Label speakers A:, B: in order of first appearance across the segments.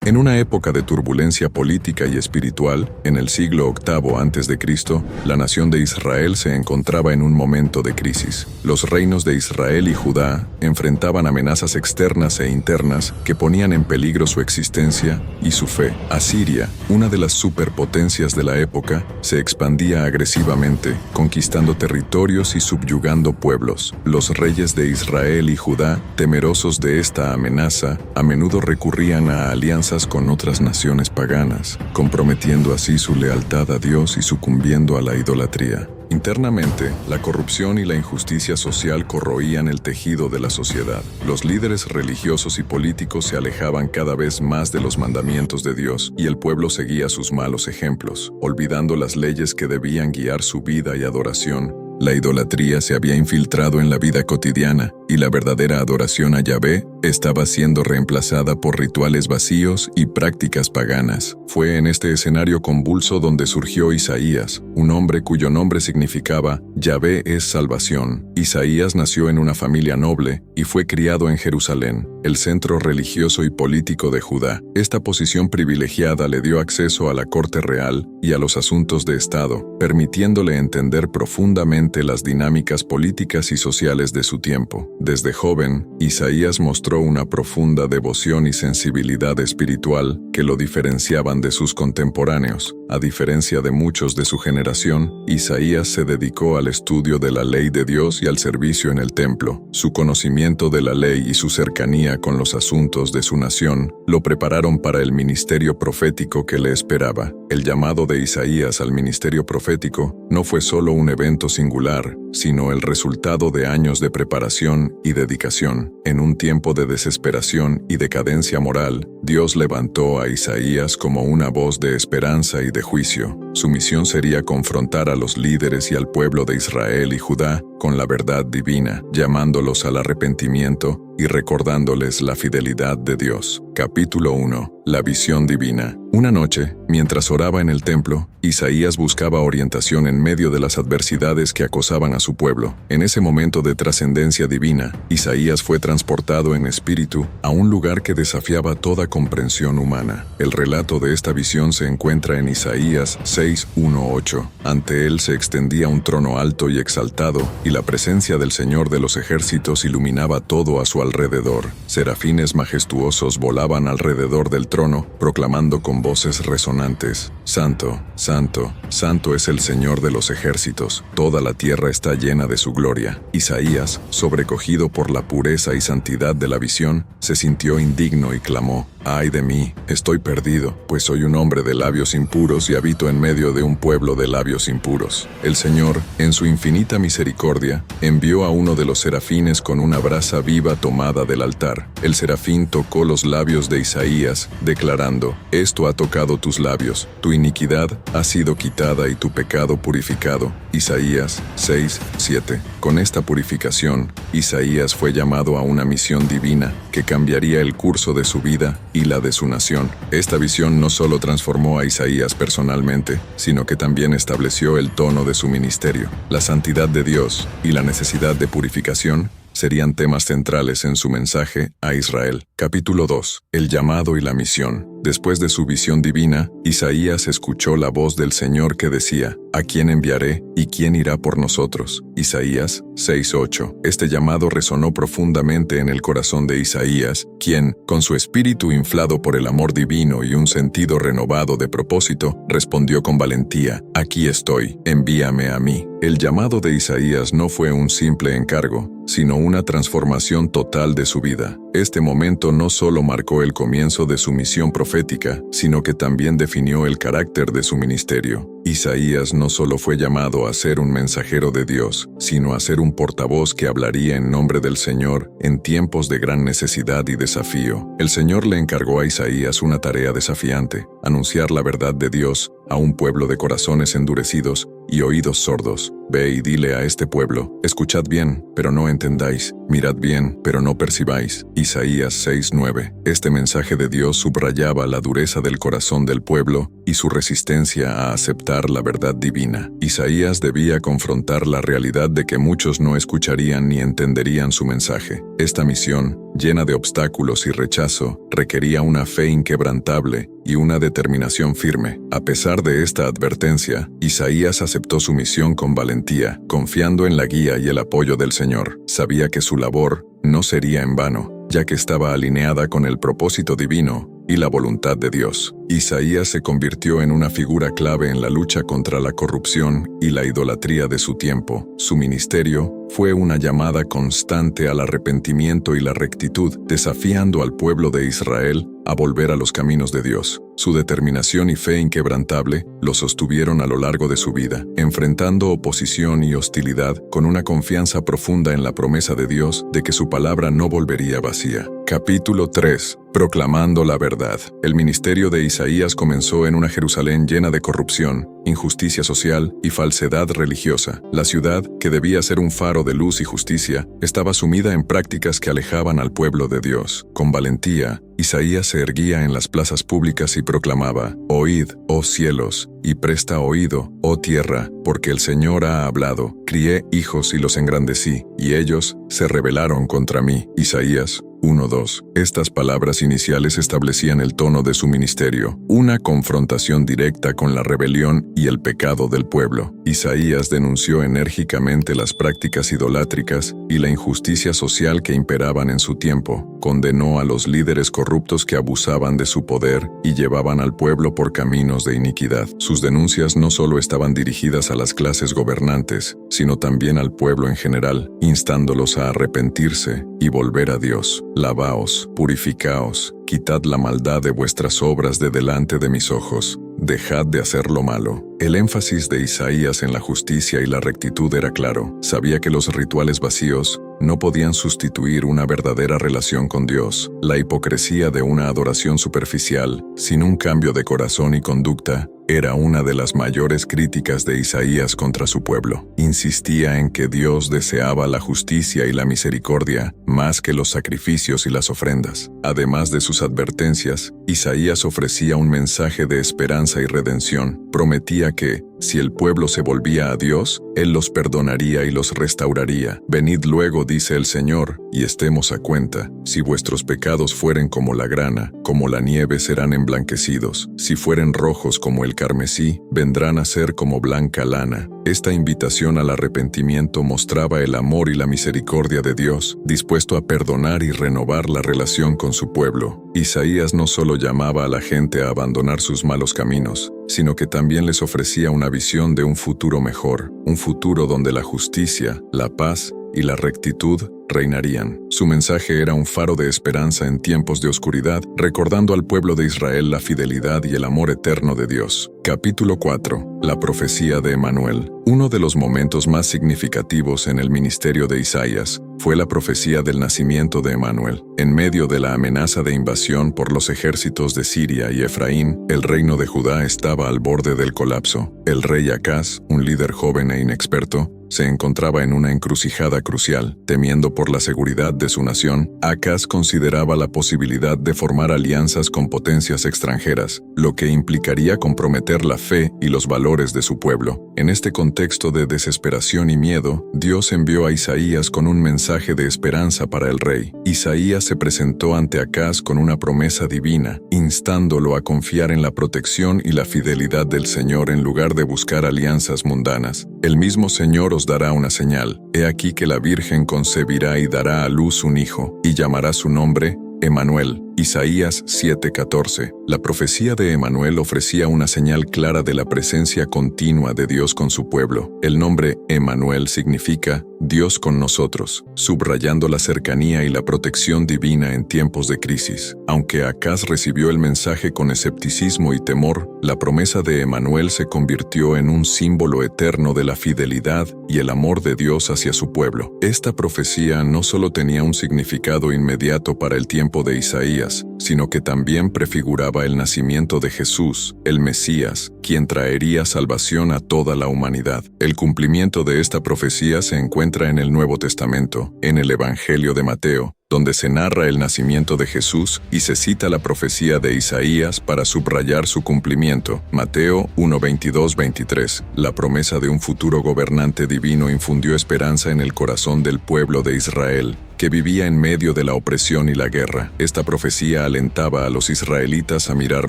A: En una época de turbulencia política y espiritual, en el siglo VIII a.C., la nación de Israel se encontraba en un momento de crisis. Los reinos de Israel y Judá enfrentaban amenazas externas e internas que ponían en peligro su existencia y su fe. Asiria, una de las superpotencias de la época, se expandía agresivamente, conquistando territorios y subyugando pueblos. Los reyes de Israel y Judá, temerosos de esta amenaza, a menudo recurrían a alianzas con otras naciones paganas, comprometiendo así su lealtad a Dios y sucumbiendo a la idolatría. Internamente, la corrupción y la injusticia social corroían el tejido de la sociedad. Los líderes religiosos y políticos se alejaban cada vez más de los mandamientos de Dios y el pueblo seguía sus malos ejemplos, olvidando las leyes que debían guiar su vida y adoración. La idolatría se había infiltrado en la vida cotidiana y la verdadera adoración a Yahvé estaba siendo reemplazada por rituales vacíos y prácticas paganas. Fue en este escenario convulso donde surgió Isaías, un hombre cuyo nombre significaba Yahvé es salvación. Isaías nació en una familia noble y fue criado en Jerusalén, el centro religioso y político de Judá. Esta posición privilegiada le dio acceso a la corte real y a los asuntos de Estado, permitiéndole entender profundamente las dinámicas políticas y sociales de su tiempo. Desde joven, Isaías mostró una profunda devoción y sensibilidad espiritual que lo diferenciaban de sus contemporáneos. A diferencia de muchos de su generación, Isaías se dedicó al estudio de la ley de Dios y al servicio en el templo. Su conocimiento de la ley y su cercanía con los asuntos de su nación lo prepararon para el ministerio profético que le esperaba. El llamado de Isaías al ministerio profético no fue solo un evento singular, sino el resultado de años de preparación y dedicación. En un tiempo de desesperación y decadencia moral, Dios levantó a Isaías como una voz de esperanza y de juicio. Su misión sería confrontar a los líderes y al pueblo de Israel y Judá con la verdad divina, llamándolos al arrepentimiento y recordándoles la fidelidad de Dios. Capítulo 1. La visión divina. Una noche, mientras oraba en el templo, Isaías buscaba orientación en medio de las adversidades que acosaban a su pueblo. En ese momento de trascendencia divina, Isaías fue transportado en espíritu a un lugar que desafiaba toda comprensión humana. El relato de esta visión se encuentra en Isaías 6:1-8. Ante él se extendía un trono alto y exaltado, y la presencia del Señor de los ejércitos iluminaba todo a su alrededor. Serafines majestuosos volaban alrededor del trono, proclamando con voces resonantes: Santo, Santo, Santo es el Señor de los ejércitos, toda la tierra está llena de su gloria. Isaías, sobrecogido por la pureza y santidad de la visión, se sintió indigno y clamó: ¡Ay de mí! Estoy perdido, pues soy un hombre de labios impuros y habito en medio de un pueblo de labios impuros. El Señor, en su infinita misericordia, envió a uno de los serafines con una brasa viva tomada del altar. El serafín tocó los labios de Isaías, declarando: Esto ha tocado tus labios, tu iniquidad ha sido quitada y tu pecado purificado. Isaías 6:7. Con esta purificación, Isaías fue llamado a una misión divina que cambiaría el curso de su vida y la de su nación. Esta visión no solo transformó a Isaías personalmente, sino que también estableció el tono de su ministerio. La santidad de Dios y la necesidad de purificación serían temas centrales en su mensaje a Israel. Capítulo 2. El llamado y la misión. Después de su visión divina, Isaías escuchó la voz del Señor que decía: ¿A quién enviaré y quién irá por nosotros? Isaías 6:8. Este llamado resonó profundamente en el corazón de Isaías, quien, con su espíritu inflado por el amor divino y un sentido renovado de propósito, respondió con valentía: Aquí estoy, envíame a mí. El llamado de Isaías no fue un simple encargo, sino una transformación total de su vida. Este momento no solo marcó el comienzo de su misión profética, sino que también definió el carácter de su ministerio. Isaías no solo fue llamado a ser un mensajero de Dios, sino a ser un portavoz que hablaría en nombre del Señor en tiempos de gran necesidad y desafío. El Señor le encargó a Isaías una tarea desafiante: anunciar la verdad de Dios a un pueblo de corazones endurecidos y oídos sordos. Ve y dile a este pueblo: escuchad bien, pero no entendáis; mirad bien, pero no percibáis. Isaías 6:9. Este mensaje de Dios subrayaba la dureza del corazón del pueblo y su resistencia a aceptar enfrentar la verdad divina. Isaías debía confrontar la realidad de que muchos no escucharían ni entenderían su mensaje. Esta misión, llena de obstáculos y rechazo, requería una fe inquebrantable y una determinación firme. A pesar de esta advertencia, Isaías aceptó su misión con valentía, confiando en la guía y el apoyo del Señor. Sabía que su labor no sería en vano, ya que estaba alineada con el propósito divino y la voluntad de Dios. Isaías se convirtió en una figura clave en la lucha contra la corrupción y la idolatría de su tiempo. Su ministerio fue una llamada constante al arrepentimiento y la rectitud, desafiando al pueblo de Israel a volver a los caminos de Dios. Su determinación y fe inquebrantable lo sostuvieron a lo largo de su vida, enfrentando oposición y hostilidad con una confianza profunda en la promesa de Dios de que su palabra no volvería vacía. Capítulo 3. Proclamando la verdad. El ministerio de Isaías comenzó en una Jerusalén llena de corrupción, injusticia social y falsedad religiosa. La ciudad, que debía ser un faro de luz y justicia, estaba sumida en prácticas que alejaban al pueblo de Dios. Con valentía, Isaías se erguía en las plazas públicas y proclamaba: «Oíd, oh cielos, y presta oído, oh tierra, porque el Señor ha hablado. Crié hijos y los engrandecí, y ellos se rebelaron contra mí». Isaías 1:2. Estas palabras iniciales establecían el tono de su ministerio, una confrontación directa con la rebelión y el pecado del pueblo. Isaías denunció enérgicamente las prácticas idolátricas y la injusticia social que imperaban en su tiempo. Condenó a los líderes corruptos que abusaban de su poder y llevaban al pueblo por caminos de iniquidad. Sus denuncias no solo estaban dirigidas a las clases gobernantes, sino también al pueblo en general, instándolos a arrepentirse y volver a Dios. «Lavaos, purificaos, quitad la maldad de vuestras obras de delante de mis ojos, dejad de hacer lo malo». El énfasis de Isaías en la justicia y la rectitud era claro. Sabía que los rituales vacíos no podían sustituir una verdadera relación con Dios. La hipocresía de una adoración superficial, sin un cambio de corazón y conducta, era una de las mayores críticas de Isaías contra su pueblo. Insistía en que Dios deseaba la justicia y la misericordia más que los sacrificios y las ofrendas. Además de sus advertencias, Isaías ofrecía un mensaje de esperanza y redención. Prometía que, si el pueblo se volvía a Dios, Él los perdonaría y los restauraría. «Venid luego», dice el Señor, «y estemos a cuenta. Si vuestros pecados fueren como la grana, como la nieve serán emblanquecidos. Si fueren rojos como el carmesí, vendrán a ser como blanca lana». Esta invitación al arrepentimiento mostraba el amor y la misericordia de Dios, dispuesto a perdonar y renovar la relación con su pueblo. Isaías no solo llamaba a la gente a abandonar sus malos caminos, sino que también les ofrecía una visión de un futuro mejor, un futuro donde la justicia, la paz y la rectitud reinarían. Su mensaje era un faro de esperanza en tiempos de oscuridad, recordando al pueblo de Israel la fidelidad y el amor eterno de Dios. Capítulo 4. La profecía de Emanuel. Uno de los momentos más significativos en el ministerio de Isaías fue la profecía del nacimiento de Emanuel. En medio de la amenaza de invasión por los ejércitos de Siria y Efraín, el reino de Judá estaba al borde del colapso. El rey Acaz, un líder joven e inexperto, se encontraba en una encrucijada crucial. Temiendo por la seguridad de su nación, Acaz consideraba la posibilidad de formar alianzas con potencias extranjeras, lo que implicaría comprometer la fe y los valores de su pueblo. En este contexto de desesperación y miedo, Dios envió a Isaías con un mensaje de esperanza para el rey. Isaías se presentó ante Acaz con una promesa divina, instándolo a confiar en la protección y la fidelidad del Señor en lugar de buscar alianzas mundanas. «El mismo Señor os dará una señal. He aquí que la Virgen concebirá y dará a luz un hijo, y llamará su nombre Emanuel». Isaías 7:14. La profecía de Emanuel ofrecía una señal clara de la presencia continua de Dios con su pueblo. El nombre Emanuel significa Dios con nosotros, subrayando la cercanía y la protección divina en tiempos de crisis. Aunque Acaz recibió el mensaje con escepticismo y temor, la promesa de Emanuel se convirtió en un símbolo eterno de la fidelidad y el amor de Dios hacia su pueblo. Esta profecía no solo tenía un significado inmediato para el tiempo de Isaías, sino que también prefiguraba el nacimiento de Jesús, el Mesías, quien traería salvación a toda la humanidad. El cumplimiento de esta profecía se encuentra en el Nuevo Testamento, en el Evangelio de Mateo, donde se narra el nacimiento de Jesús y se cita la profecía de Isaías para subrayar su cumplimiento. Mateo 1:22-23. La promesa de un futuro gobernante divino infundió esperanza en el corazón del pueblo de Israel, que vivía en medio de la opresión y la guerra. Esta profecía alentaba a los israelitas a mirar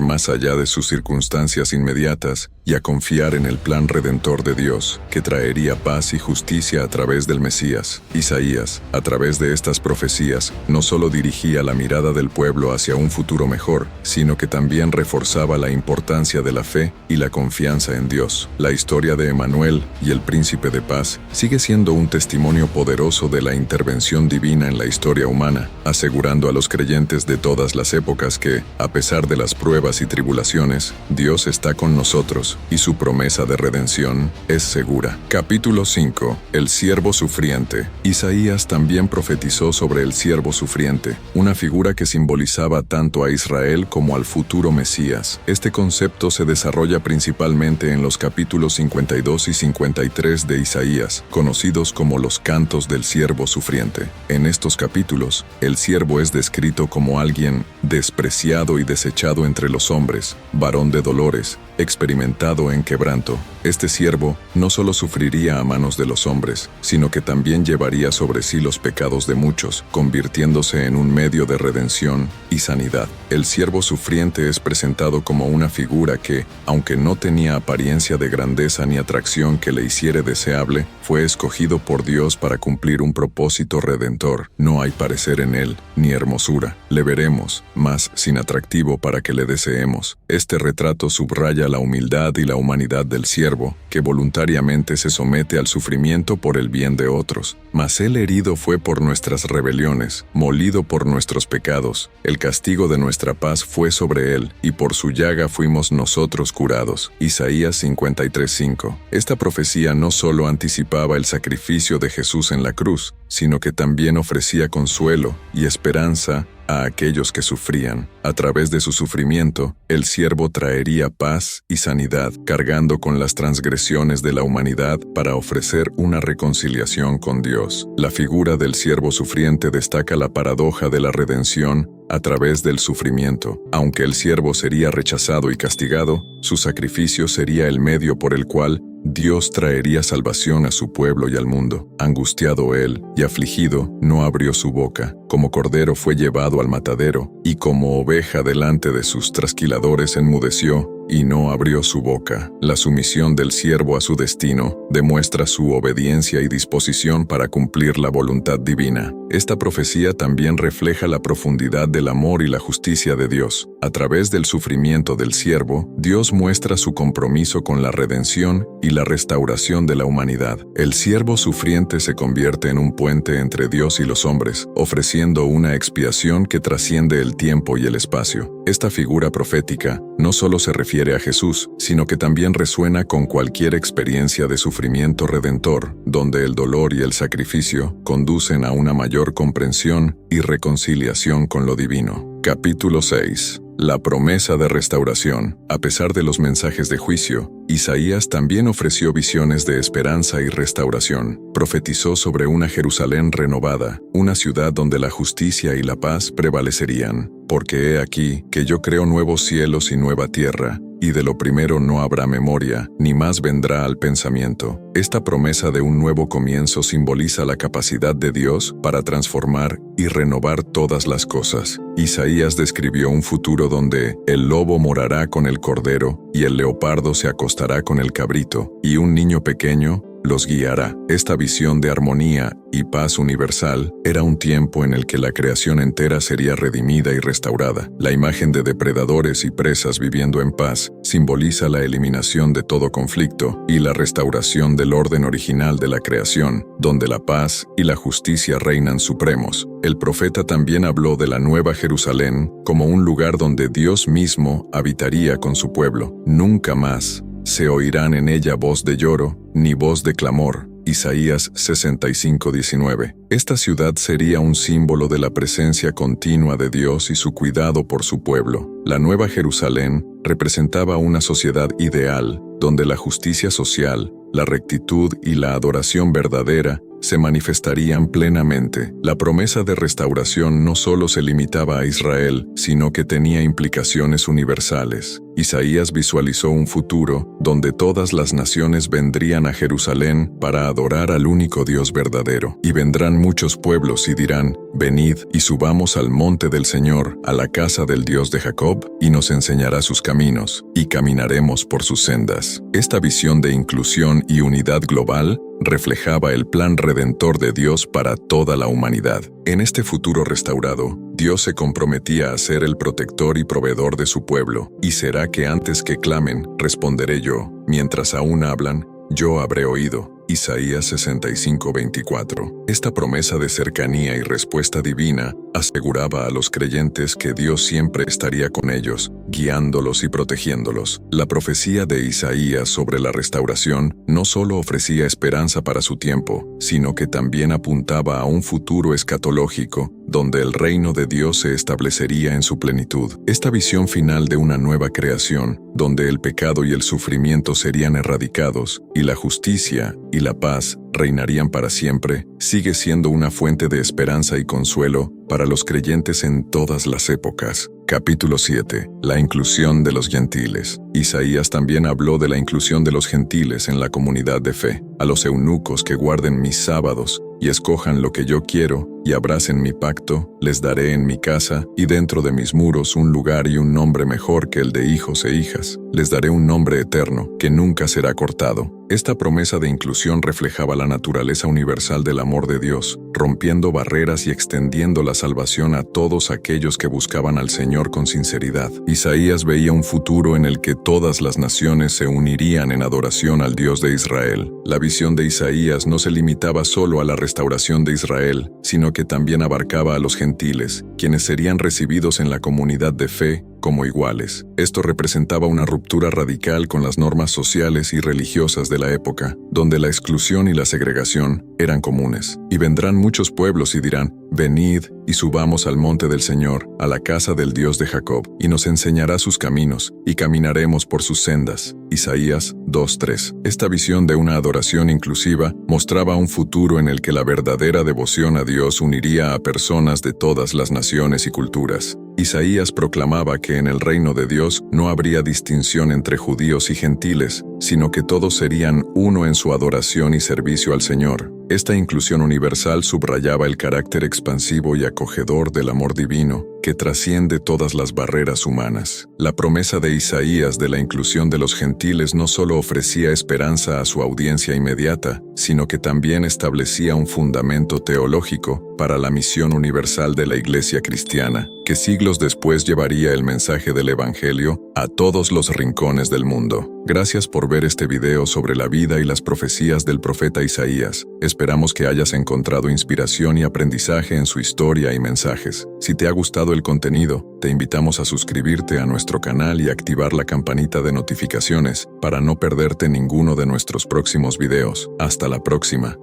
A: más allá de sus circunstancias inmediatas y a confiar en el plan redentor de Dios, que traería paz y justicia a través del Mesías. Isaías, a través de estas profecías, no solo dirigía la mirada del pueblo hacia un futuro mejor, sino que también reforzaba la importancia de la fe y la confianza en Dios. La historia de Emanuel y el Príncipe de Paz sigue siendo un testimonio poderoso de la intervención divina en la historia humana, asegurando a los creyentes de todas las épocas que, a pesar de las pruebas y tribulaciones, Dios está con nosotros y su promesa de redención es segura. Capítulo 5. El siervo sufriente. Isaías también profetizó sobre el siervo sufriente, una figura que simbolizaba tanto a Israel como al futuro Mesías. Este concepto se desarrolla principalmente en los capítulos 52 y 53 de Isaías, conocidos como los cantos del siervo sufriente. En estos capítulos, el siervo es descrito como alguien despreciado y desechado entre los hombres, varón de dolores, experimentado en quebranto. Este siervo no solo sufriría a manos de los hombres, sino que también llevaría sobre sí los pecados de muchos, convirtiéndose en un medio de redención y sanidad. El siervo sufriente es presentado como una figura que, aunque no tenía apariencia de grandeza ni atracción que le hiciera deseable, fue escogido por Dios para cumplir un propósito redentor. No hay parecer en él, ni hermosura. Le veremos, mas sin atractivo para que le deseemos. Este retrato subraya la humildad y la humanidad del siervo, que voluntariamente se somete al sufrimiento por el bien de otros. Mas él herido fue por nuestras rebeliones, molido por nuestros pecados. El castigo de nuestra paz fue sobre él, y por su llaga fuimos nosotros curados. Isaías 53:5. Esta profecía no solo anticipaba el sacrificio de Jesús en la cruz, sino que también ofrecía consuelo y esperanza a aquellos que sufrían. A través de su sufrimiento, el siervo traería paz y sanidad, cargando con las transgresiones de la humanidad para ofrecer una reconciliación con Dios. La figura del siervo sufriente destaca la paradoja de la redención a través del sufrimiento. Aunque el siervo sería rechazado y castigado, su sacrificio sería el medio por el cual Dios traería salvación a su pueblo y al mundo. Angustiado él y afligido, no abrió su boca. Como cordero fue llevado al matadero, y como oveja delante de sus trasquiladores enmudeció, y no abrió su boca. La sumisión del siervo a su destino demuestra su obediencia y disposición para cumplir la voluntad divina. Esta profecía también refleja la profundidad del amor y la justicia de Dios. A través del sufrimiento del siervo, Dios muestra su compromiso con la redención y la restauración de la humanidad. El siervo sufriente se convierte en un puente entre Dios y los hombres, ofreciendo una expiación que trasciende el tiempo y el espacio. Esta figura profética no solo se refiere a Jesús, sino que también resuena con cualquier experiencia de sufrimiento redentor, donde el dolor y el sacrificio conducen a una mayor comprensión y reconciliación con lo divino. Capítulo 6. La promesa de restauración. A pesar de los mensajes de juicio, Isaías también ofreció visiones de esperanza y restauración. Profetizó sobre una Jerusalén renovada, una ciudad donde la justicia y la paz prevalecerían. Porque he aquí que yo creo nuevos cielos y nueva tierra, y de lo primero no habrá memoria, ni más vendrá al pensamiento. Esta promesa de un nuevo comienzo simboliza la capacidad de Dios para transformar y renovar todas las cosas. Isaías describió un futuro donde el lobo morará con el cordero, y el leopardo se acostará con el cabrito, y un niño pequeño los guiará. Esta visión de armonía y paz universal era un tiempo en el que la creación entera sería redimida y restaurada. La imagen de depredadores y presas viviendo en paz simboliza la eliminación de todo conflicto y la restauración del orden original de la creación, donde la paz y la justicia reinan supremos. El profeta también habló de la Nueva Jerusalén como un lugar donde Dios mismo habitaría con su pueblo. Nunca más se oirán en ella voz de lloro, ni voz de clamor. Isaías 65:19. Esta ciudad sería un símbolo de la presencia continua de Dios y su cuidado por su pueblo. La Nueva Jerusalén representaba una sociedad ideal, donde la justicia social, la rectitud y la adoración verdadera se manifestarían plenamente. La promesa de restauración no solo se limitaba a Israel, sino que tenía implicaciones universales. Isaías visualizó un futuro donde todas las naciones vendrían a Jerusalén para adorar al único Dios verdadero. Y vendrán muchos pueblos y dirán: venid y subamos al monte del Señor, a la casa del Dios de Jacob, y nos enseñará sus caminos, y caminaremos por sus sendas. Esta visión de inclusión y unidad global reflejaba el plan redentor de Dios para toda la humanidad. En este futuro restaurado, Dios se comprometía a ser el protector y proveedor de su pueblo, y será que antes que clamen, responderé yo, mientras aún hablan, yo habré oído. Isaías 65:24. Esta promesa de cercanía y respuesta divina aseguraba a los creyentes que Dios siempre estaría con ellos, guiándolos y protegiéndolos. La profecía de Isaías sobre la restauración no solo ofrecía esperanza para su tiempo, sino que también apuntaba a un futuro escatológico, donde el reino de Dios se establecería en su plenitud. Esta visión final de una nueva creación, donde el pecado y el sufrimiento serían erradicados, y la justicia y la paz reinarían para siempre, sigue siendo una fuente de esperanza y consuelo para los creyentes en todas las épocas. Capítulo 7. La inclusión de los gentiles. Isaías también habló de la inclusión de los gentiles en la comunidad de fe. A los eunucos que guarden mis sábados y escojan lo que yo quiero y abracen mi pacto, les daré en mi casa y dentro de mis muros un lugar y un nombre mejor que el de hijos e hijas. Les daré un nombre eterno que nunca será cortado. Esta promesa de inclusión reflejaba la naturaleza universal del amor de Dios, rompiendo barreras y extendiendo la salvación a todos aquellos que buscaban al Señor con sinceridad. Isaías veía un futuro en el que todas las naciones se unirían en adoración al Dios de Israel. La visión de Isaías no se limitaba solo a la restauración de Israel, sino que también abarcaba a los gentiles, quienes serían recibidos en la comunidad de fe como iguales. Esto representaba una ruptura radical con las normas sociales y religiosas de la época, donde la exclusión y la segregación eran comunes. Y vendrán muchos pueblos y dirán: venid y subamos al monte del Señor, a la casa del Dios de Jacob, y nos enseñará sus caminos, y caminaremos por sus sendas. Isaías 2:3. Esta visión de una adoración inclusiva mostraba un futuro en el que la verdadera devoción a Dios uniría a personas de todas las naciones y culturas. Isaías proclamaba que en el reino de Dios no habría distinción entre judíos y gentiles, sino que todos serían uno en su adoración y servicio al Señor. Esta inclusión universal subrayaba el carácter expansivo y acogedor del amor divino, que trasciende todas las barreras humanas. La promesa de Isaías de la inclusión de los gentiles no solo ofrecía esperanza a su audiencia inmediata, sino que también establecía un fundamento teológico para la misión universal de la Iglesia cristiana, que siglos después llevaría el mensaje del Evangelio a todos los rincones del mundo. Gracias por ver este video sobre la vida y las profecías del profeta Isaías. Esperamos que hayas encontrado inspiración y aprendizaje en su historia y mensajes. Si te ha gustado el contenido, te invitamos a suscribirte a nuestro canal y activar la campanita de notificaciones para no perderte ninguno de nuestros próximos videos. Hasta la próxima.